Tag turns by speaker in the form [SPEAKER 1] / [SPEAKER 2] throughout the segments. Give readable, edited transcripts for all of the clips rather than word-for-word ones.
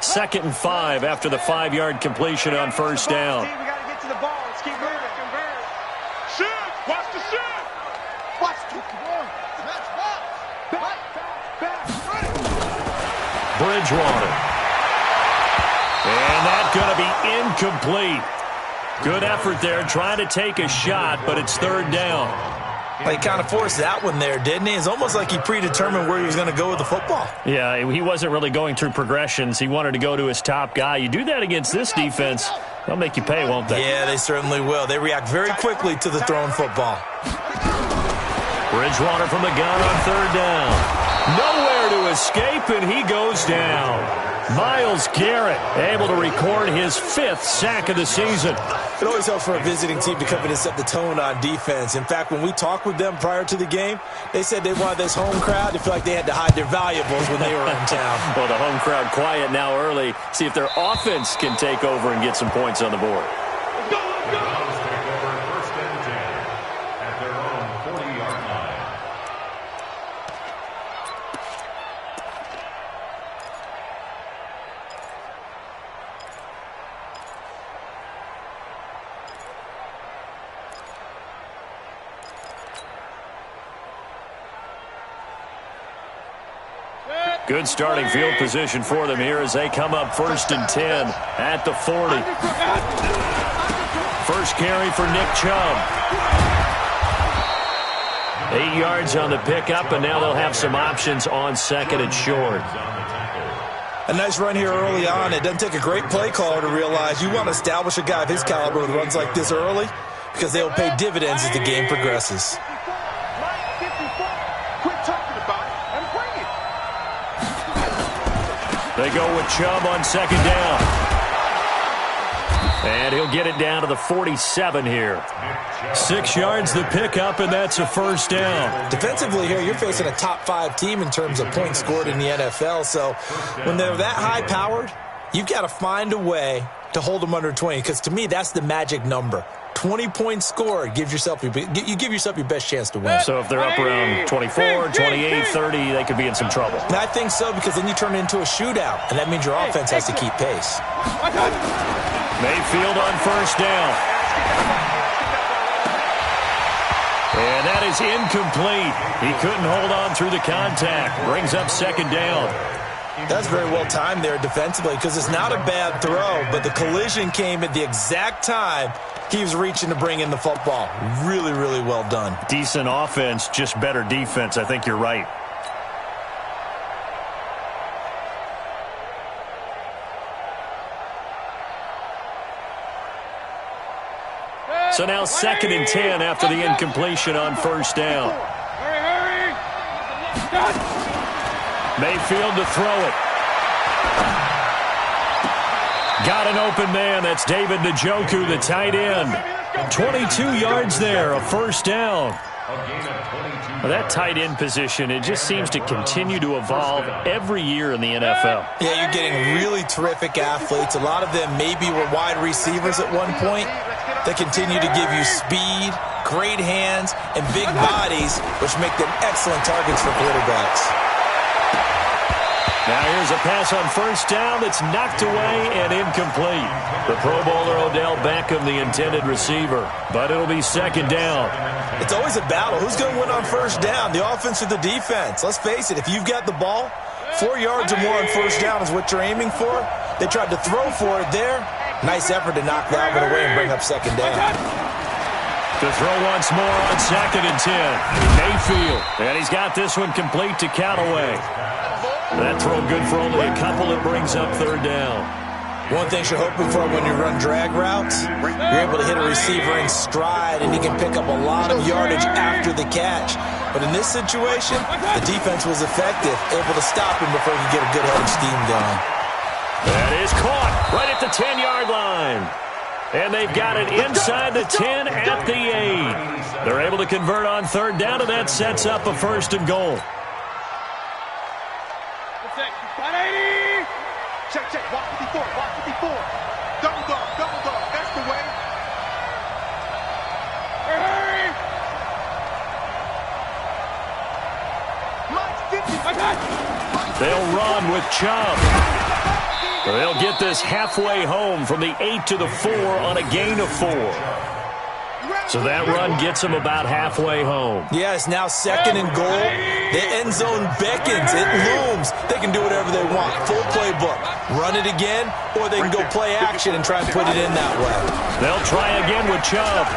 [SPEAKER 1] 2nd and 5 after the 5-yard completion on first down.
[SPEAKER 2] We got to get to the ball. Let's keep moving. Shoot! Watch the shoot! Watch the shoot!
[SPEAKER 1] Bridgewater. And that's going to be incomplete. Good effort there, trying to take a shot, but it's 3rd down.
[SPEAKER 3] Well, he kind of forced that one there, didn't he? It's almost like he predetermined where he was going to go with the football.
[SPEAKER 1] Yeah, he wasn't really going through progressions. He wanted to go to his top guy. You do that against this defense, they'll make you pay, won't they?
[SPEAKER 3] Yeah, they certainly will. They react very quickly to the thrown football.
[SPEAKER 1] Bridgewater from the gun on 3rd down. Nowhere to escape, and he goes down. Myles Garrett able to record his 5th sack of the season.
[SPEAKER 3] It always helps for a visiting team to come in and set the tone on defense. In fact, when we talked with them prior to the game, they said they wanted this home crowd to feel like they had to hide their valuables when they were in town.
[SPEAKER 1] Well, the home crowd quiet now early. See if their offense can take over and get some points on the board. Good starting field position for them here as they come up 1st and 10 at the 40. First carry for Nick Chubb. 8 yards on the pickup, and now they'll have some options on 2nd and short.
[SPEAKER 3] A nice run here early on. It doesn't take a great play caller to realize you want to establish a guy of his caliber with runs like this early because they'll pay dividends as the game progresses.
[SPEAKER 1] They go with Chubb on 2nd down. And he'll get it down to the 47 here. 6 yards the pickup, and that's a 1st down.
[SPEAKER 3] Defensively here, you're facing a top 5 team in terms of points scored in the NFL. So when they're that high-powered, you've got to find a way to hold them under 20. Because to me, that's the magic number. 20 points scored gives yourself you give yourself your best chance to win.
[SPEAKER 1] So if they're up around 24, 28, 30, they could be in some trouble.
[SPEAKER 3] And I think so, because then you turn it into a shootout, and that means your offense has to keep pace.
[SPEAKER 1] Mayfield on 1st down. And that is incomplete. He couldn't hold on through the contact. Brings up 2nd down.
[SPEAKER 3] That's very well timed there defensively, because it's not a bad throw, but the collision came at the exact time he was reaching to bring in the football. Really, really well done.
[SPEAKER 1] Decent offense, just better defense. I think you're right. So now 2nd and 10 after the incompletion on 1st down. Mayfield to throw it. Got an open man. That's David Njoku, the tight end. 22 yards there, a 1st down. Well, that tight end position, it just seems to continue to evolve every year in the NFL.
[SPEAKER 3] Yeah, you're getting really terrific athletes. A lot of them maybe were wide receivers at one point. They continue to give you speed, great hands, and big bodies, which make them excellent targets for quarterbacks.
[SPEAKER 1] Now here's a pass on 1st down that's knocked away and incomplete. The Pro Bowler Odell Beckham, the intended receiver, but it'll be 2nd down.
[SPEAKER 3] It's always a battle. Who's going to win on 1st down, the offense or the defense? Let's face it, if you've got the ball, 4 yards or more on 1st down is what you're aiming for. They tried to throw for it there. Nice effort to knock that one away and bring up 2nd down.
[SPEAKER 1] To throw once more on 2nd and 10. Mayfield, and he's got this one complete to Callaway. That throw good for only a couple. It brings up 3rd down.
[SPEAKER 3] One thing you're hoping for when you run drag routes, you're able to hit a receiver in stride, and he can pick up a lot of yardage after the catch. But in this situation, the defense was effective, able to stop him before he could get a good head of steam going.
[SPEAKER 1] That is caught right at the 10-yard line. And they've got it inside the 10 at the 8. They're able to convert on 3rd down, and that sets up a 1st and goal.
[SPEAKER 2] Check, check. Walk 54. Walk 54. Double dog. Double dog. That's the way. Hurry. Mike's 50.
[SPEAKER 1] They'll run with Chubb. They'll get this halfway home from the 8 to the 4 on a gain of 4. So that run gets them about halfway home.
[SPEAKER 3] Yeah, it's now 2nd and goal. The end zone beckons. It looms. They can do whatever they want. Full playbook. Run it again, or they can go play action and try and put it in that way.
[SPEAKER 1] They'll try again with Chubb.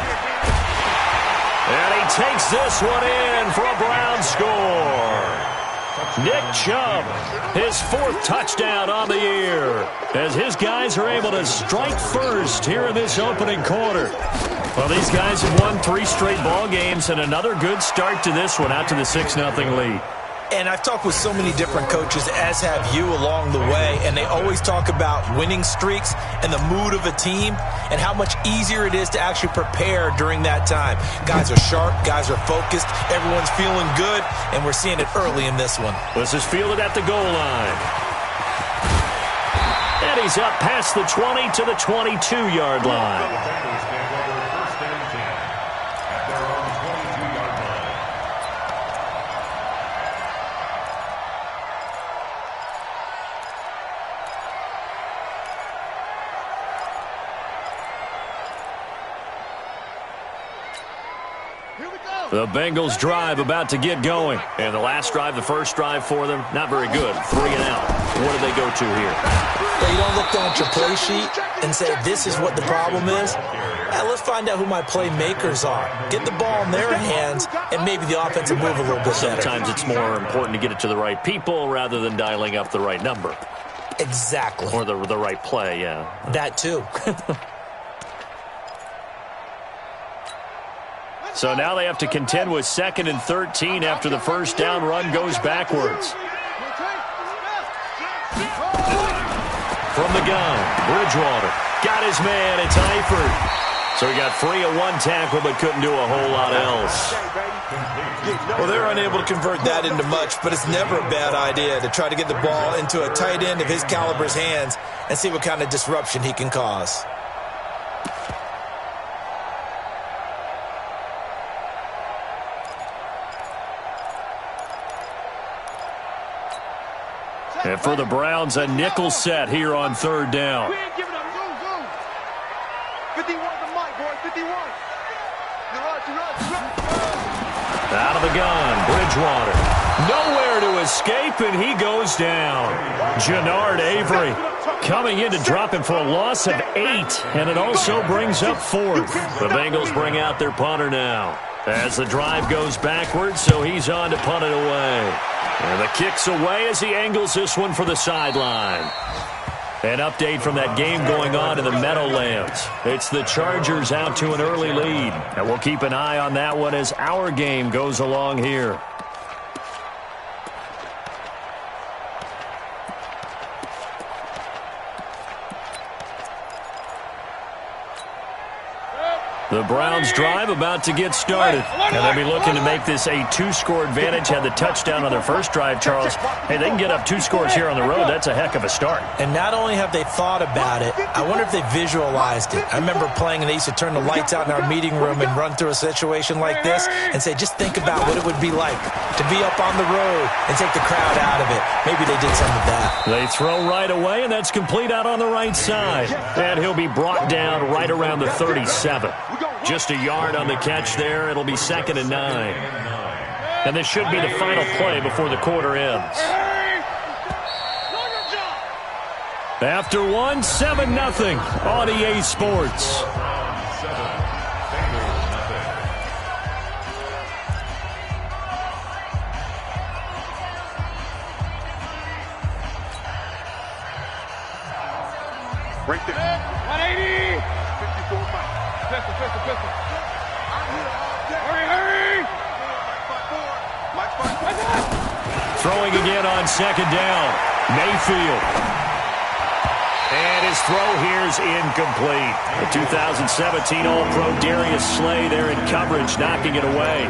[SPEAKER 1] And he takes this one in for a Brown score. Nick Chubb, his 4th touchdown on the year, as his guys are able to strike first here in this opening quarter. Well, these guys have won 3 straight ball games, and another good start to this one, out to the 6-0 lead.
[SPEAKER 3] And I've talked with so many different coaches, as have you, along the way, and they always talk about winning streaks and the mood of a team and how much easier it is to actually prepare during that time. Guys are sharp, guys are focused, everyone's feeling good, and we're seeing it early in this one.
[SPEAKER 1] This is fielded at the goal line. And he's up past the 20 to the 22-yard line. The Bengals drive about to get going. And the last drive, the first drive for them, not very good. 3 and out. What do they go to here?
[SPEAKER 3] Yeah, you don't look down at your play sheet and say, this is what the problem is. Let's find out who my playmakers are. Get the ball in their hands, and maybe the offense will move a little bit better.
[SPEAKER 1] Sometimes it's more important to get it to the right people rather than dialing up the right number.
[SPEAKER 3] Exactly.
[SPEAKER 1] Or the right play, yeah.
[SPEAKER 3] That too.
[SPEAKER 1] So now they have to contend with 2nd and 13 after the first down run goes backwards. From the gun, Bridgewater got his man. It's Eifert. So he got free of 1 tackle but couldn't do a whole lot else.
[SPEAKER 3] Well, they're unable to convert that into much, but it's never a bad idea to try to get the ball into a tight end of his caliber's hands and see what kind of disruption he can cause.
[SPEAKER 1] And for the Browns, a nickel set here on 3rd down.
[SPEAKER 2] We ain't giving up. Go. 51 the mic, boys. 51.
[SPEAKER 1] Out of the gun, Bridgewater. Nowhere to escape, and he goes down. Jannard Avery coming in to drop him for a loss of 8, and it also brings up 4th. The Bengals bring out their punter now as the drive goes backwards, so he's on to punt it away. And the kick's away as he angles this one for the sideline. An update from that game going on in the Meadowlands. It's the Chargers out to an early lead. And we'll keep an eye on that one as our game goes along here. The Browns drive about to get started. And they'll be looking to make this a 2-score advantage. Had the touchdown on their first drive, Charles. Hey, they can get up 2 scores here on the road. That's a heck of a start.
[SPEAKER 3] And not only have they thought about it, I wonder if they visualized it. I remember playing and they used to turn the lights out in our meeting room and run through a situation like this and say, just think about what it would be like to be up on the road and take the crowd out of it. Maybe they did some of that.
[SPEAKER 1] They throw right away, and that's complete out on the right side. And he'll be brought down right around the 37. Just a yard on the catch there. It'll be 2nd and 9. And this should be the final play before the quarter ends. After 1, 7-0 on EA Sports.
[SPEAKER 2] Break it. 180. 54. Pistol. Hurry.
[SPEAKER 1] Throwing again on 2nd down. Mayfield. And his throw here is incomplete. The 2017 All-Pro Darius Slay there in coverage, knocking it away.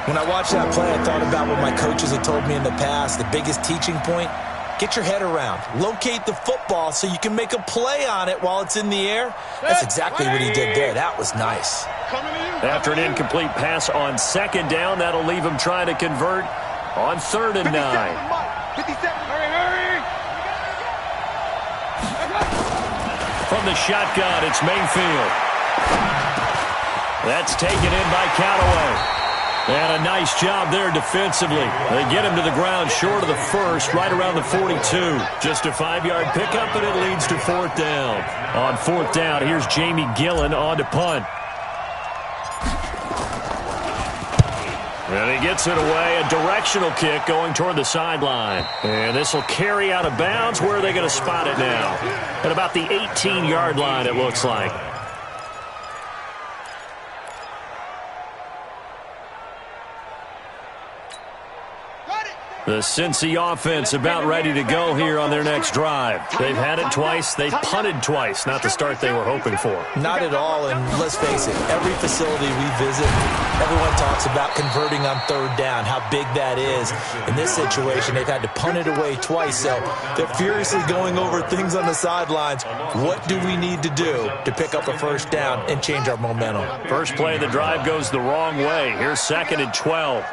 [SPEAKER 3] When I watched that play, I thought about what my coaches had told me in the past. The biggest teaching point, get your head around. Locate the football so you can make a play on it while it's in the air. That's exactly what he did there. That was nice.
[SPEAKER 1] After an incomplete pass on 2nd down, that'll leave him trying to convert on 3rd and 9.
[SPEAKER 2] 57. Hurry.
[SPEAKER 1] From the shotgun, it's Mayfield. That's taken in by Callaway. And a nice job there defensively. They get him to the ground short of the first, right around the 42. Just a 5-yard pickup, and it leads to 4th down. On 4th down, here's Jamie Gillen on to punt. And he gets it away, a directional kick going toward the sideline. And this will carry out of bounds. Where are they going to spot it now? At about the 18-yard line, it looks like. The Cincy offense about ready to go here on their next drive. They've had it twice. They've punted twice. Not the start they were hoping for.
[SPEAKER 3] Not at all, and let's face it, every facility we visit, everyone talks about converting on 3rd down, how big that is. In this situation, they've had to punt it away twice, so they're furiously going over things on the sidelines. What do we need to do to pick up a 1st down and change our momentum?
[SPEAKER 1] First play of the drive goes the wrong way. Here's 2nd and 12.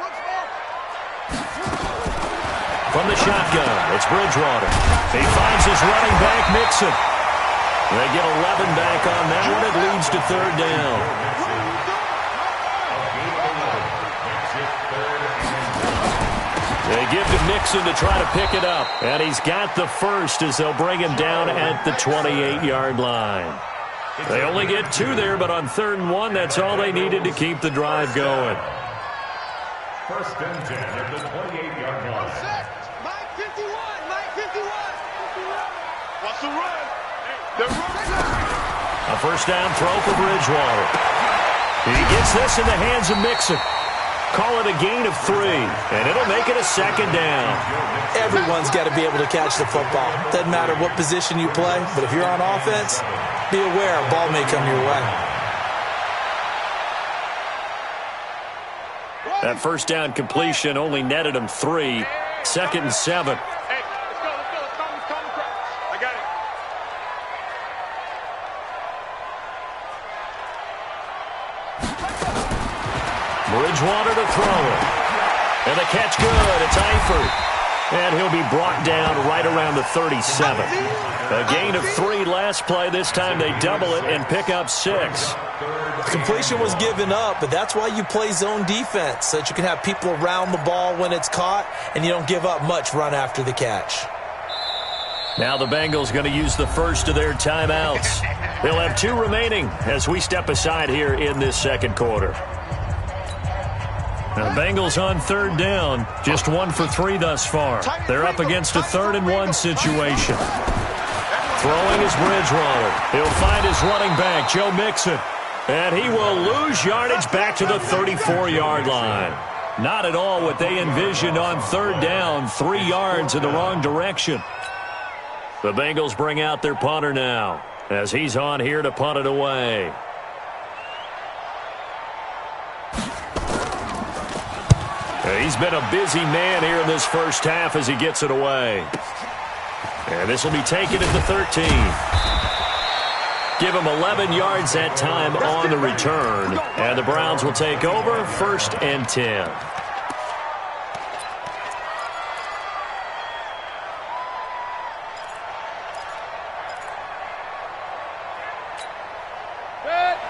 [SPEAKER 1] From the shotgun, it's Bridgewater. He finds his running back, Mixon. They get 11 back on that one. It leads to 3rd down. They give to Mixon to try to pick it up. And he's got the first as they'll bring him down at the 28-yard line. They only get 2 there, but on 3rd and 1, that's all they needed to keep the drive going.
[SPEAKER 2] 1st and 10 at the 28-yard line. What's the run?
[SPEAKER 1] A 1st down throw for Bridgewater. He gets this in the hands of Mixon. Call it a gain of 3, and it'll make it a 2nd down.
[SPEAKER 3] Everyone's got to be able to catch the football. Doesn't matter what position you play, but if you're on offense, be aware a ball may come your way.
[SPEAKER 1] That 1st down completion only netted him 3. 2nd and 7. Bridgewater to throw it. And the catch good. It's Eifert. And he'll be brought down right around the 37. A gain of 3 last play. This time they double it and pick up 6.
[SPEAKER 3] Completion was given up, but that's why you play zone defense, so that you can have people around the ball when it's caught, and you don't give up much run after the catch.
[SPEAKER 1] Now the Bengals going to use the first of their timeouts. They'll have 2 remaining as we step aside here in this 2nd quarter. Now the Bengals on 3rd down, just 1 for 3 thus far. They're up against a 3rd and 1 situation. Throwing is Bridgewater. He'll find his running back, Joe Mixon. And he will lose yardage back to the 34-yard line. Not at all what they envisioned on 3rd down. 3 yards in the wrong direction. The Bengals bring out their punter now as he's on here to punt it away. He's been a busy man here in this first half as he gets it away. And this will be taken at the 13. Give him 11 yards that time on the return. And the Browns will take over 1st and 10.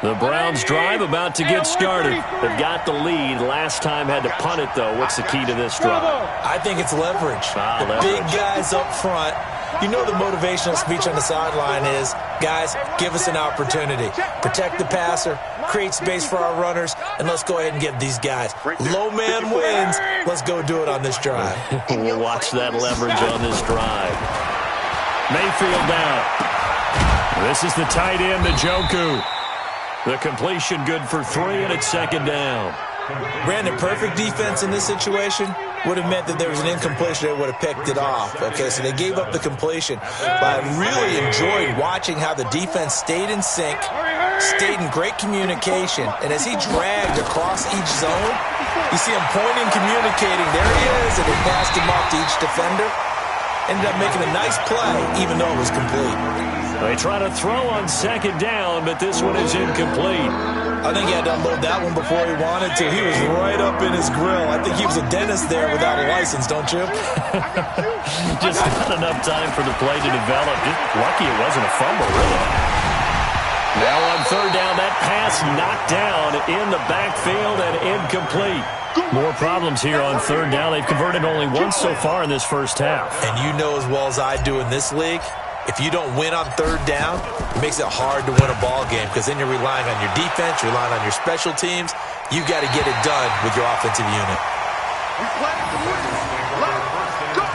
[SPEAKER 1] The Browns drive about to get started. They've got the lead. Last time had to punt it, though. What's the key to this drive?
[SPEAKER 3] I think it's leverage. The big guys up front. You know the motivational speech on the sideline is, guys, give us an opportunity. Protect the passer, create space for our runners, and let's go ahead and get these guys. Low man wins. Let's go do it on this drive.
[SPEAKER 1] We'll watch that leverage on this drive. Mayfield down. This is the tight end, Njoku. The completion good for 3, and it's 2nd down.
[SPEAKER 3] Brandon, perfect defense in this situation would have meant that there was an incompletion. They would have picked it off. Okay, so they gave up the completion. But I really enjoyed watching how the defense stayed in sync, stayed in great communication. And as he dragged across each zone, you see him pointing, communicating. There he is, and he passed him off to each defender. Ended up making a nice play, even though it was complete.
[SPEAKER 1] They try to throw on 2nd down, but this one is incomplete.
[SPEAKER 3] I think he had to unload that one before he wanted to. He was right up in his grill. I think he was a dentist there without a license, don't you?
[SPEAKER 1] Just not enough time for the play to develop. Just lucky it wasn't a fumble, really. Now on third down, that pass knocked down in the backfield and incomplete. More problems here on third down. They've converted only once so far in this first half.
[SPEAKER 3] And you know as well as I do in this league, if you don't win on third down, it makes it hard to win a ball game because then you're relying on your defense, you're relying on your special teams. You got to get it done with your offensive unit.
[SPEAKER 2] We play to win. Let's go.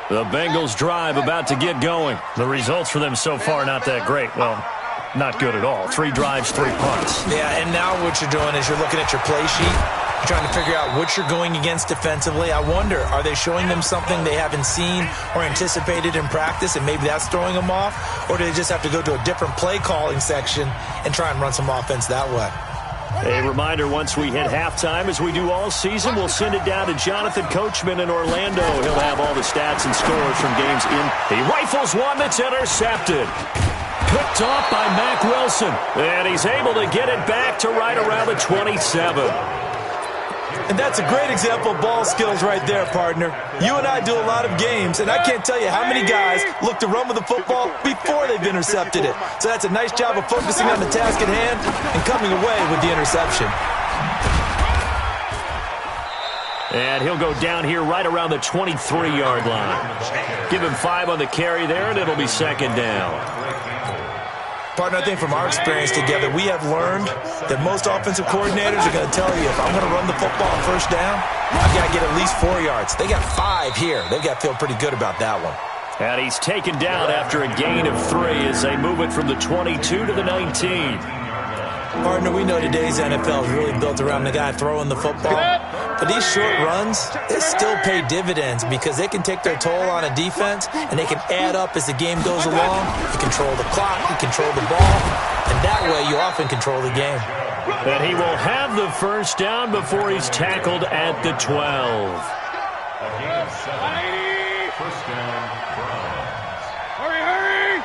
[SPEAKER 1] The Bengals drive about to get going. The results for them so far not that great. Well, not good at all. 3 drives, 3 punts.
[SPEAKER 3] Yeah, and now what you're doing is you're looking at your play sheet. You're trying to figure out what you're going against defensively. I wonder, are they showing them something they haven't seen or anticipated in practice, and maybe that's throwing them off? Or do they just have to go to a different play calling section and try and run some offense that way?
[SPEAKER 1] A reminder, once we hit halftime, as we do all season, we'll send it down to Jonathan Coachman in Orlando. He'll have all the stats and scores from games in. He rifles one that's intercepted. Picked off by Mack Wilson. And he's able to get it back to right around the 27.
[SPEAKER 3] And that's a great example of ball skills right there, partner. You and I do a lot of games, and I can't tell you how many guys look to run with the football before they've intercepted it. So that's a nice job of focusing on the task at hand and coming away with the interception.
[SPEAKER 1] And he'll go down here right around the 23-yard line. Give him 5 on the carry there, and it'll be second down.
[SPEAKER 3] Partner, I think from our experience together, we have learned that most offensive coordinators are going to tell you, if I'm going to run the football on first down, I've got to get at least 4 yards. They got 5 here. They've got to feel pretty good about that one.
[SPEAKER 1] And he's taken down after a gain of 3 as they move it from the 22 to the 19.
[SPEAKER 3] Partner, we know today's NFL is really built around the guy throwing the football. But these short runs, they still pay dividends because they can take their toll on a defense and they can add up as the game goes along. You control the clock, you control the ball, and that way you often control the game.
[SPEAKER 1] And he will have the first down before he's tackled at the 12.
[SPEAKER 2] First down, Browns. Hurry!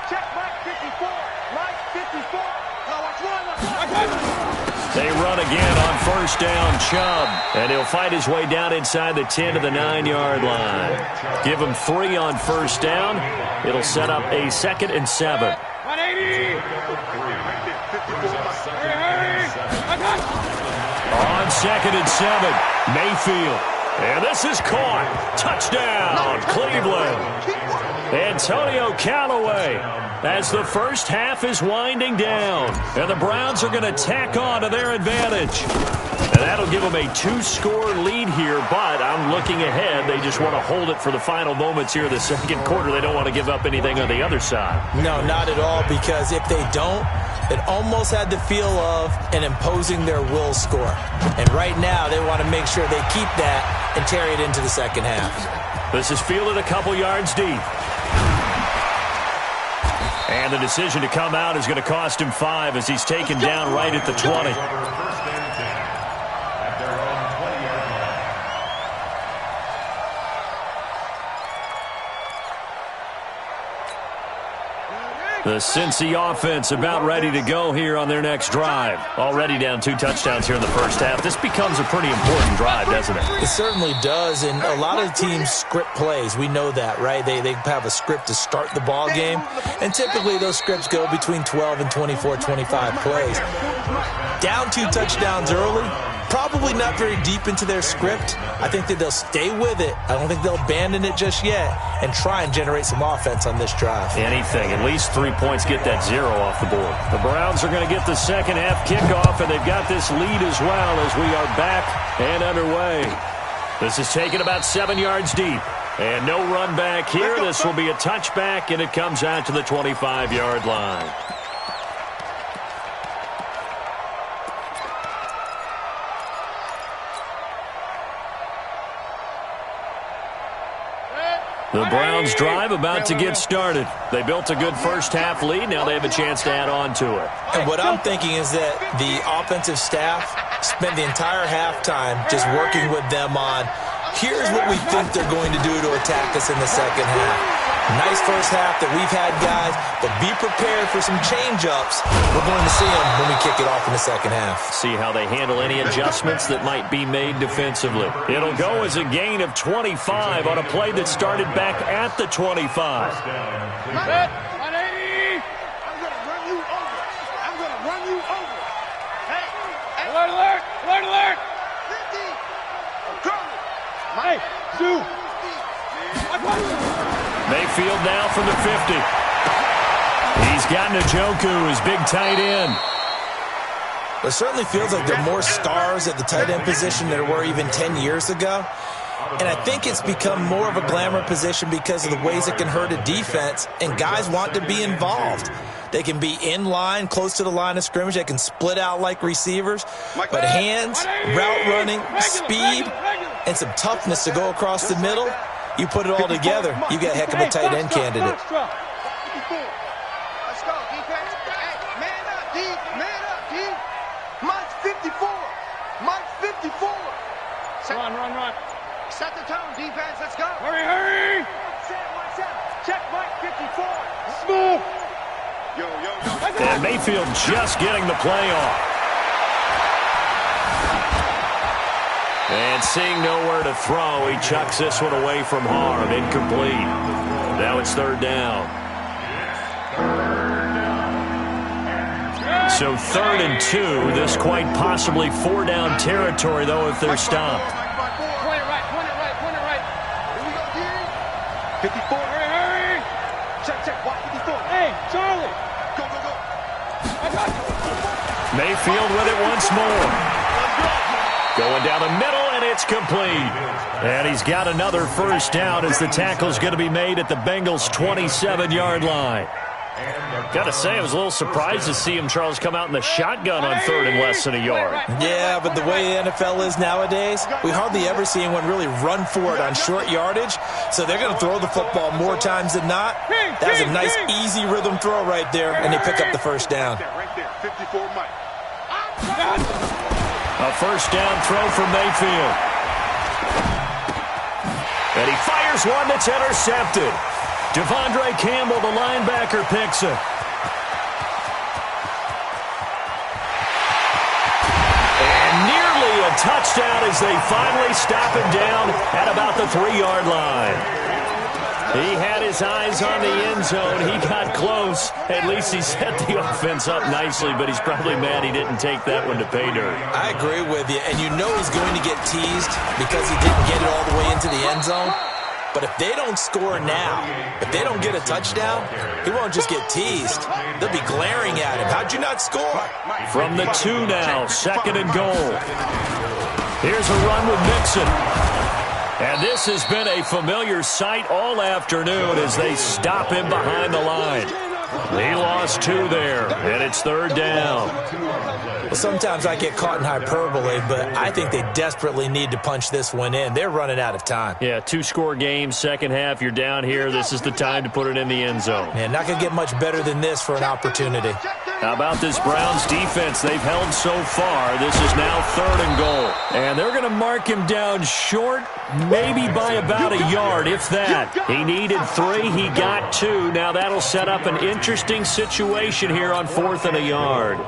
[SPEAKER 2] Check Mike 54. Mike 54. Now watch one.
[SPEAKER 1] They run again on first down, Chubb. And he'll fight his way down inside the 10 to the 9-yard line. Give him 3 on first down. It'll set up a 2nd and 7.
[SPEAKER 2] 180.
[SPEAKER 1] On 2nd and 7, Mayfield. And this is caught. Touchdown, Cleveland. Antonio Callaway, as the first half is winding down. And the Browns are going to tack on to their advantage. And that'll give them a 2-score lead here, but I'm looking ahead. They just want to hold it for the final moments here of the second quarter. They don't want to give up anything on the other side.
[SPEAKER 3] No, not at all, because if they don't, it almost had the feel of an imposing their will score. And right now, they want to make sure they keep that and carry it into the second half.
[SPEAKER 1] This is fielded a couple yards deep. And the decision to come out is going to cost him 5 as he's taken down right at the 20. The Cincy offense about ready to go here on their next drive. Already down 2 touchdowns here in the first half. This becomes a pretty important drive, doesn't it?
[SPEAKER 3] It certainly does, and a lot of teams script plays. We know that, right? They have a script to start the ball game, and typically those scripts go between 12 and 24, 25 plays. Down 2 touchdowns early, probably not very deep into their script. I think that they'll stay with it. I don't think they'll abandon it just yet and try and generate some offense on this drive.
[SPEAKER 1] Anything. At least 3 points get that 0 off the board. The Browns are going to get the second half kickoff, and they've got this lead as well as we are back and underway. This is taken about 7 yards deep. And no run back here. This will be a touchback, and it comes out to the 25-yard line. The Browns drive about to get started. They built a good first-half lead. Now they have a chance to add on to it.
[SPEAKER 3] And what I'm thinking is that the offensive staff spent the entire halftime just working with them on, here's what we think they're going to do to attack us in the second half. Nice first half that we've had, guys, but be prepared for some change-ups. We're going to see them when we kick it off in the second half.
[SPEAKER 1] See how they handle any adjustments that might be made defensively. It'll go as a gain of 25 on a play that started back at the 25.
[SPEAKER 2] 180. I'm going to run you over. I'm going to run you over. Hey. Alert, alert. Alert, alert. 50. I'm coming. Mike, Sue.
[SPEAKER 1] Mayfield now from the 50. He's got Njoku, his big tight end.
[SPEAKER 3] It certainly feels like there are more stars at the tight end position than there were even 10 years ago. And I think it's become more of a glamour position because of the ways it can hurt a defense, and guys want to be involved. They can be in line, close to the line of scrimmage. They can split out like receivers. But hands, route running, speed, and some toughness to go across the middle, you put it all together, you got a heck of a tight end candidate.
[SPEAKER 2] Let's go, defense. Hey, man up, D. Man up, D. Mike's 54. Mike's 54. Run. Set the tone, defense. Let's go. Hurry. Check Mike 54. Smooth. Yo.
[SPEAKER 1] And Mayfield just getting the play off. And seeing nowhere to throw, he chucks this one away from harm. Incomplete. Now it's third down. So 3rd and 2. This quite possibly 4-down territory, though, if they're stopped.
[SPEAKER 2] Point it right. Here we go, D. 54. Hurry. Check. Watch 54. Hey, Charlie. Go. I got you.
[SPEAKER 1] Mayfield with it once more. Going down the middle, and it's complete. And he's got another first down as the tackle's going to be made at the Bengals' 27-yard line. Got to say, I was a little surprised to see him, Charles, come out in the shotgun on 3rd and less than a yard.
[SPEAKER 3] Yeah, but the way the NFL is nowadays, we hardly ever see anyone really run for it on short yardage. So they're going to throw the football more times than not. That was a nice, easy rhythm throw right there, and they pick up the first down.
[SPEAKER 2] Right there, 54 Mike.
[SPEAKER 1] A first down throw for Mayfield. And he fires one that's intercepted. Devondre Campbell, the linebacker, picks it. And nearly a touchdown as they finally stop him down at about the 3-yard line. He had his eyes on the end zone. He got close. At least he set the offense up nicely, but he's probably mad he didn't take that one to pay dirt.
[SPEAKER 3] I agree with you, and you know he's going to get teased because he didn't get it all the way into the end zone. But if they don't score now, if they don't get a touchdown, he won't just get teased. They'll be glaring at him. How'd you not score?
[SPEAKER 1] From the 2 now, 2nd and goal. Here's a run with Mixon. And this has been a familiar sight all afternoon as they stop him behind the line. He lost 2 there, and it's 3rd down.
[SPEAKER 3] Well, sometimes I get caught in hyperbole, but I think they desperately need to punch this one in. They're running out of time.
[SPEAKER 1] Yeah, 2-score game, second half. You're down here. This is the time to put it in the end zone.
[SPEAKER 3] Man, not going to get much better than this for an opportunity.
[SPEAKER 1] How about this Browns defense? They've held so far. This is now 3rd and goal. And they're going to mark him down short, maybe by about a yard, if that. He needed 3. He got 2. Now that'll set up an interesting situation here on 4th and a yard.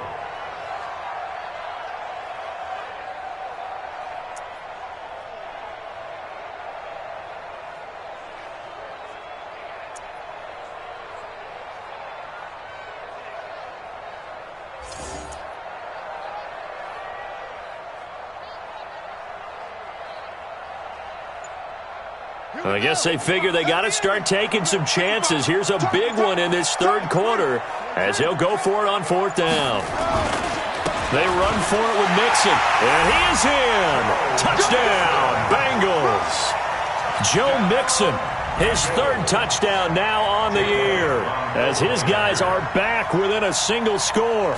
[SPEAKER 1] I guess they figure they got to start taking some chances. Here's a big one in this 3rd quarter as he'll go for it on 4th down. They run for it with Mixon, and he is in. Touchdown, Bengals. Joe Mixon, his 3rd touchdown now on the year as his guys are back within a single score.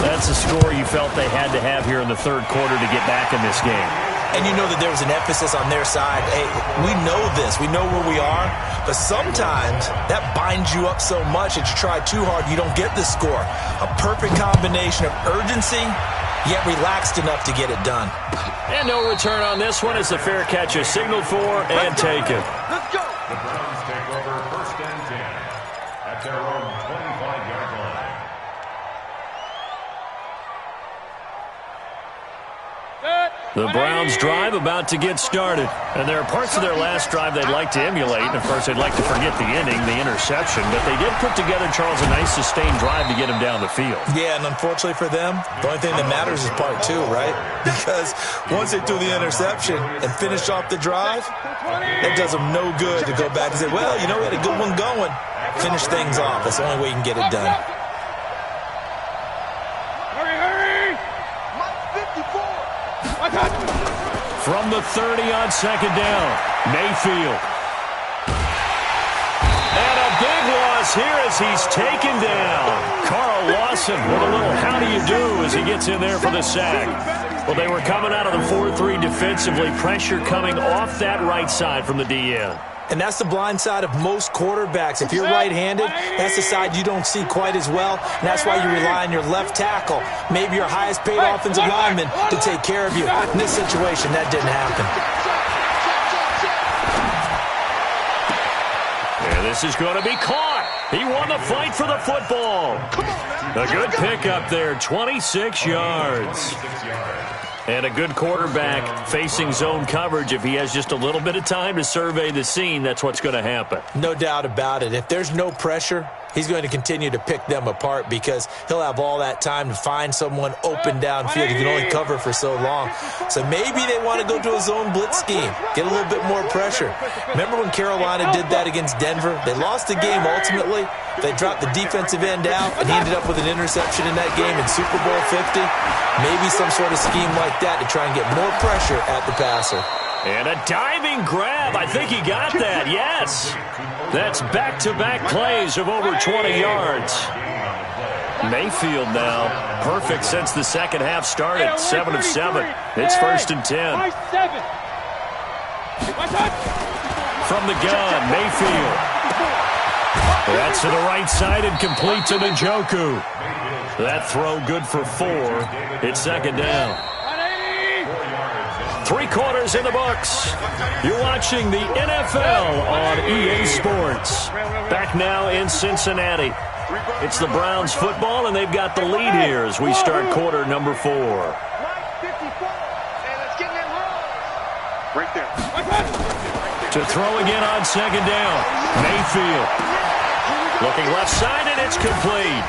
[SPEAKER 1] That's a score you felt they had to have here in the 3rd quarter to get back in this game.
[SPEAKER 3] And you know that there was an emphasis on their side. Hey, we know this. We know where we are. But sometimes that binds you up so much that you try too hard, you don't get the score. A perfect combination of urgency, yet relaxed enough to get it done.
[SPEAKER 1] And no return on this one as the fair catch is signaled for and taken.
[SPEAKER 2] Let's go.
[SPEAKER 4] The Browns take over 1st and 10 at their own 25-yard line.
[SPEAKER 1] The Browns drive about to get started. And there are parts of their last drive they'd like to emulate. And, of course, they'd like to forget the inning, the interception. But they did put together, Charles, a nice sustained drive to get him down the field.
[SPEAKER 3] Yeah, and unfortunately for them, the only thing that matters is part 2, right? Because once they threw the interception and finished off the drive, it does them no good to go back and say, well, you know, we had a good one going. Finish things off. That's the only way you can get it done.
[SPEAKER 1] From the 30 on 2nd down, Mayfield. And a big loss here as he's taken down. Carl Lawson with a little how do you do as he gets in there for the sack. Well, they were coming out of the 4-3 defensively. Pressure coming off that right side from the DN.
[SPEAKER 3] And that's the blind side of most quarterbacks. If you're right-handed, that's the side you don't see quite as well. And that's why you rely on your left tackle, maybe your highest-paid offensive lineman, to take care of you. In this situation, that didn't happen.
[SPEAKER 1] And this is going to be caught. He won the fight for the football. A good pickup there, 26 yards. And a good quarterback facing zone coverage. If he has just a little bit of time to survey the scene, that's what's going to happen.
[SPEAKER 3] No doubt about it. If there's no pressure, he's going to continue to pick them apart because he'll have all that time to find someone open downfield. He can only cover for so long. So maybe they want to go to a zone blitz scheme, get a little bit more pressure. Remember when Carolina did that against Denver? They lost the game ultimately. They dropped the defensive end out, and he ended up with an interception in that game in Super Bowl 50. Maybe some sort of scheme like that to try and get more pressure at the passer.
[SPEAKER 1] And a diving grab. I think he got that, yes. That's back-to-back plays of over 20 yards. Mayfield now, perfect since the second half started, 7 of 7. It's 1st and 10. From the gun, Mayfield. That's to the right side and complete to Njoku. That throw good for 4. It's 2nd down. 3 quarters in the books. You're watching the NFL on EA Sports. Back now in Cincinnati. It's the Browns football, and they've got the lead here as we start quarter number 4.
[SPEAKER 2] Right there.
[SPEAKER 1] To throw again on 2nd down. Mayfield. Looking left side, and it's complete.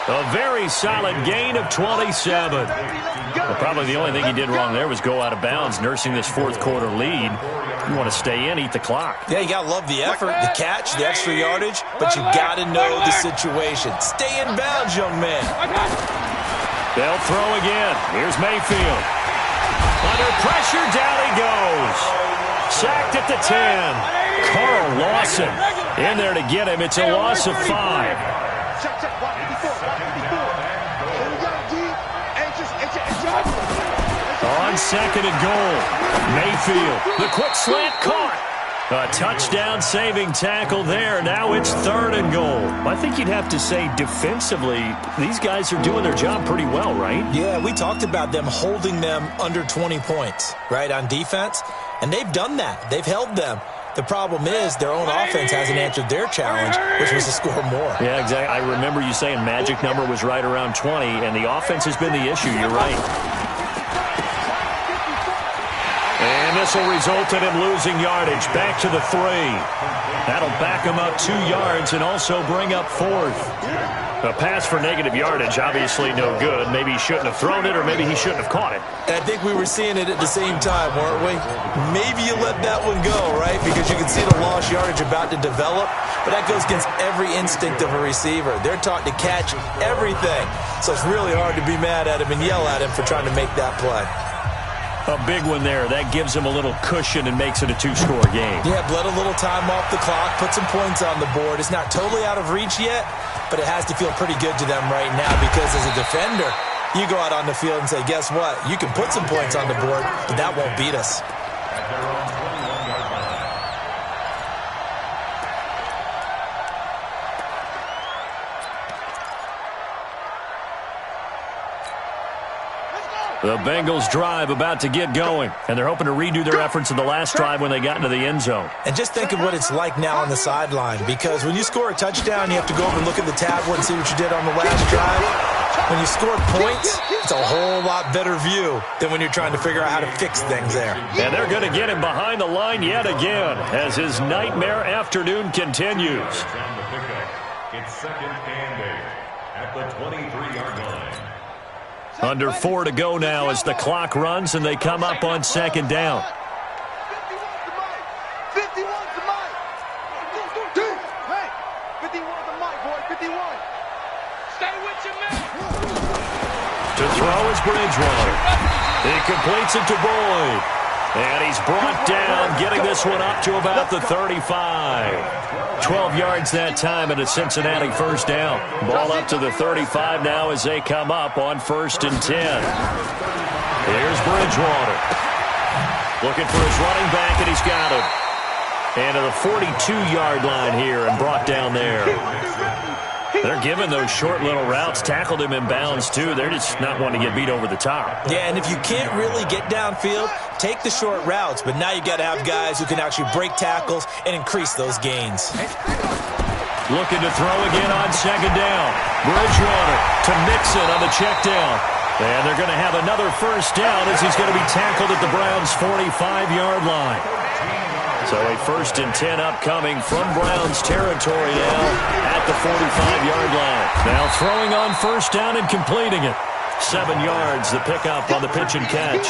[SPEAKER 1] A very solid gain of 27. Well, probably the only thing he did wrong there was go out of bounds, nursing this 4th quarter lead. You want to stay in, eat the clock.
[SPEAKER 3] Yeah, you got to love the effort, the catch, the extra yardage, but you got to know the situation. Stay in bounds, young man.
[SPEAKER 1] They'll throw again. Here's Mayfield. Under pressure, down he goes. Sacked at the 10. Carl Lawson in there to get him. It's a loss of 5. On 2nd and goal, Mayfield, the quick slant caught. A touchdown-saving tackle there. Now it's 3rd and goal. I think you'd have to say defensively, these guys are doing their job pretty well, right?
[SPEAKER 3] Yeah, we talked about them holding them under 20 points, right, on defense. And they've done that. They've held them. The problem is their own offense hasn't answered their challenge, which was to score more.
[SPEAKER 1] Yeah, exactly. I remember you saying magic number was right around 20, and the offense has been the issue. You're right. And this will result in him losing yardage. Back to the 3. That'll back him up 2 yards and also bring up 4th. A pass for negative yardage, obviously no good. Maybe he shouldn't have thrown it, or maybe he shouldn't have caught it.
[SPEAKER 3] And I think we were seeing it at the same time, weren't we? Maybe you let that one go, right? Because you can see the lost yardage about to develop. But that goes against every instinct of a receiver. They're taught to catch everything. So it's really hard to be mad at him and yell at him for trying to make that play.
[SPEAKER 1] A big one there. That gives him a little cushion and makes it a 2-score game.
[SPEAKER 3] Yeah, let a little time off the clock, put some points on the board. It's not totally out of reach yet, but it has to feel pretty good to them right now because as a defender, You go out on the field and say, guess what? You can put some points on the board, but that won't beat us.
[SPEAKER 4] At their own 21-yard line.
[SPEAKER 1] The Bengals drive about to get going, and they're hoping to redo their efforts in the last drive when they got into the end zone.
[SPEAKER 3] And just think of what it's like now on the sideline, because when you score a touchdown, you have to go over and look at the tablet and see what you did on the last drive. When you score points, it's a whole lot better view than when you're trying to figure out how to fix things there.
[SPEAKER 1] And they're going to get him behind the line yet again as his nightmare afternoon continues.
[SPEAKER 4] It's second and 8 at the 23-yard line.
[SPEAKER 1] Under 4 to go now as the clock runs and they come up on second down.
[SPEAKER 2] 51's the mic. Hey, 51's the mic, boy. 51. Stay with your man.
[SPEAKER 1] To throw is Bridgewater. He completes it to Boyd. And he's brought down, getting this one up to about the 35. 12 yards that time and a Cincinnati first down. Ball up to the 35 now as they come up on 1st and 10. Here's Bridgewater. Looking for his running back, and he's got him. And to the 42-yard line here and brought down there. They're giving those short little routes. Tackled him in bounds, too. They're just not wanting to get beat over the top.
[SPEAKER 3] Yeah, and if you can't really get downfield, take the short routes. But now you've got to have guys who can actually break tackles and increase those gains.
[SPEAKER 1] Looking to throw again on second down. Bridgewater to Mixon on the check down. And they're going to have another first down as he's going to be tackled at the Browns' 45-yard line. So a 1st and 10 upcoming from Browns territory now at the 45-yard line. Now throwing on first down and completing it. 7 yards, the pickup on the pitch and catch.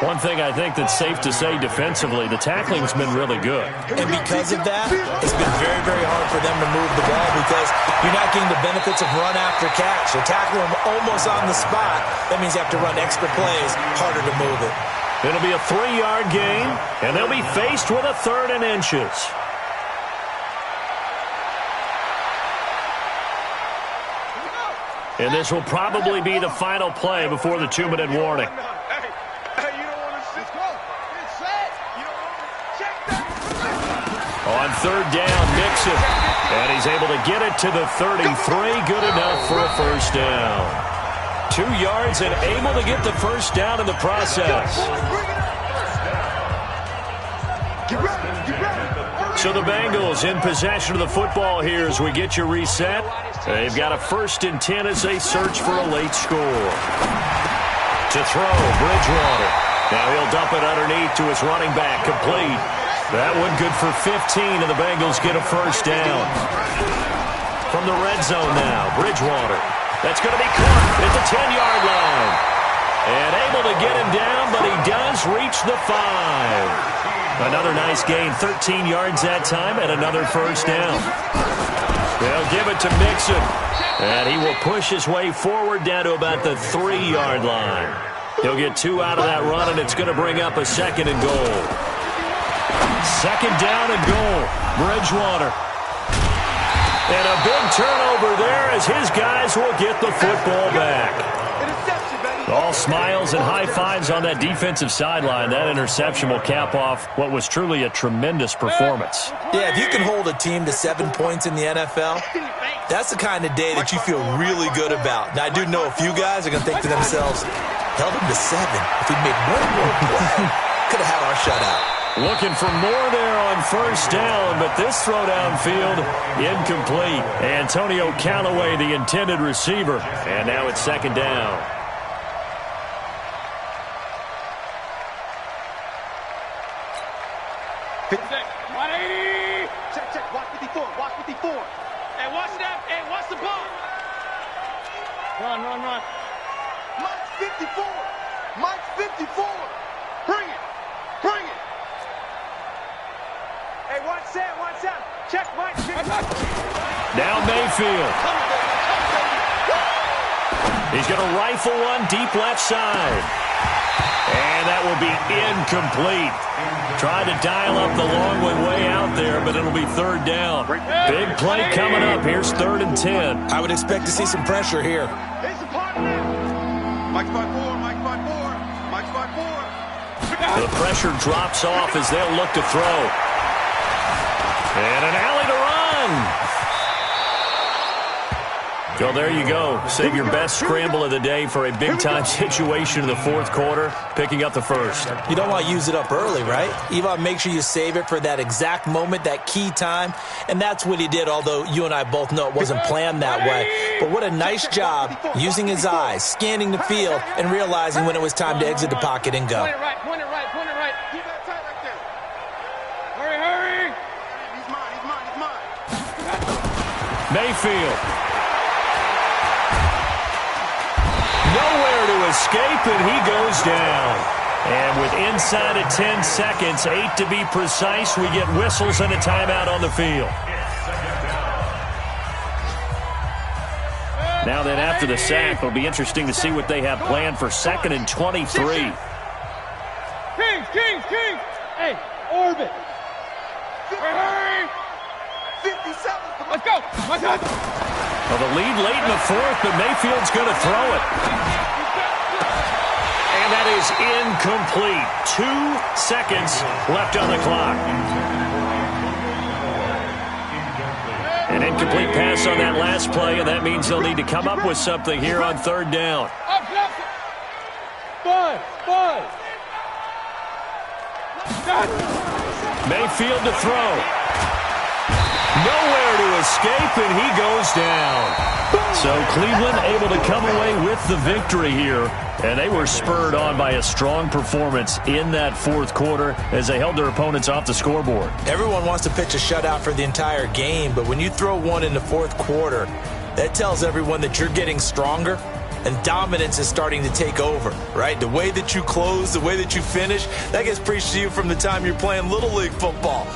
[SPEAKER 1] One thing I think that's safe to say defensively, the tackling's been really good.
[SPEAKER 3] And because of that, it's been very, very hard for them to move the ball because you're not getting the benefits of run after catch. You're tackling them almost on the spot. That means you have to run extra plays, harder to move it.
[SPEAKER 1] It'll be a 3-yard gain, and they'll be faced with a 3rd and inches. And this will probably be the final play before the 2-minute warning. On 3rd down, Mixon. And he's able to get it to the 33. Good enough for a first down. 2 yards and able to get the first down in the process. So the Bengals in possession of the football here as we get you reset. They've got a 1st and 10 as they search for a late score. To throw, Bridgewater. Now he'll dump it underneath to his running back, complete. That one good for 15, and the Bengals get a first down. From the red zone now, Bridgewater. That's going to be caught at the 10-yard line. And able to get him down, but he does reach the 5. Another nice gain, 13 yards that time, and another first down. They'll give it to Mixon. And he will push his way forward down to about the 3-yard line. He'll get 2 out of that run, and it's going to bring up a 2nd and goal. 2nd down and goal. Bridgewater. And a big turnover there as his guys will get the football back. All smiles and high fives on that defensive sideline. That interception will cap off what was truly a tremendous performance.
[SPEAKER 3] Yeah, if you can hold a team to 7 points in the NFL, that's the kind of day that you feel really good about. Now, I do know a few guys are going to think to themselves, held him to 7. If we made one more play, could have had our shutout.
[SPEAKER 1] Looking for more there on first down, but this throw downfield incomplete. Antonio Callaway, the intended receiver, and now it's 2nd down.
[SPEAKER 2] Check. Watch 54. Hey, watch that. Hey, watch the ball. Run. Mike's 54. Bring it. Hey, watch that. Check Mike.
[SPEAKER 1] Now Mayfield. He's going to rifle one deep left side. And that will be incomplete. Tried to dial up the long one way out there, but it'll be 3rd down. Big play coming up. Here's 3rd and 10.
[SPEAKER 3] I would expect to see some pressure here.
[SPEAKER 2] It's a partner. Mike's by 4. Mike's by 4. Mike's by 4.
[SPEAKER 1] The pressure drops off as they'll look to throw. And an alley to run. Well, there you go. Save your best scramble of the day for a big-time situation in the fourth quarter, picking up the first.
[SPEAKER 3] You don't want to use it up early, right? You want to make sure you save it for that exact moment, that key time, and that's what he did, although you and I both know it wasn't planned that way. But what a nice job using his eyes, scanning the field, and realizing when it was time to exit the pocket and go.
[SPEAKER 2] Point it right, point it right, point it right. Keep that tight right there. Hurry, hurry. He's mine, he's mine, he's mine.
[SPEAKER 1] Mayfield. Nowhere to escape, and he goes down. And with inside of 10 seconds, 8 to be precise, we get whistles and a timeout on the field. Now then, after the sack, it'll be interesting to see what they have planned for 2nd and 23.
[SPEAKER 2] Kings! Hey, orbit. Hurry! 50 seconds. Let's go. Let's go.
[SPEAKER 1] Well, the lead late in the fourth, but Mayfield's going to throw it. And that is incomplete. 2 seconds left on the clock. An incomplete pass on that last play, and that means they'll need to come up with something here on 3rd down. Mayfield to throw. Nowhere to escape, and he goes down. So Cleveland able to come away with the victory here, and they were spurred on by a strong performance in that fourth quarter as they held their opponents off the scoreboard.
[SPEAKER 3] Everyone wants to pitch a shutout for the entire game, but when you throw one in the fourth quarter, that tells everyone that you're getting stronger and dominance is starting to take over, right? The way that you close, the way that you finish, that gets preached to you from the time you're playing Little League football.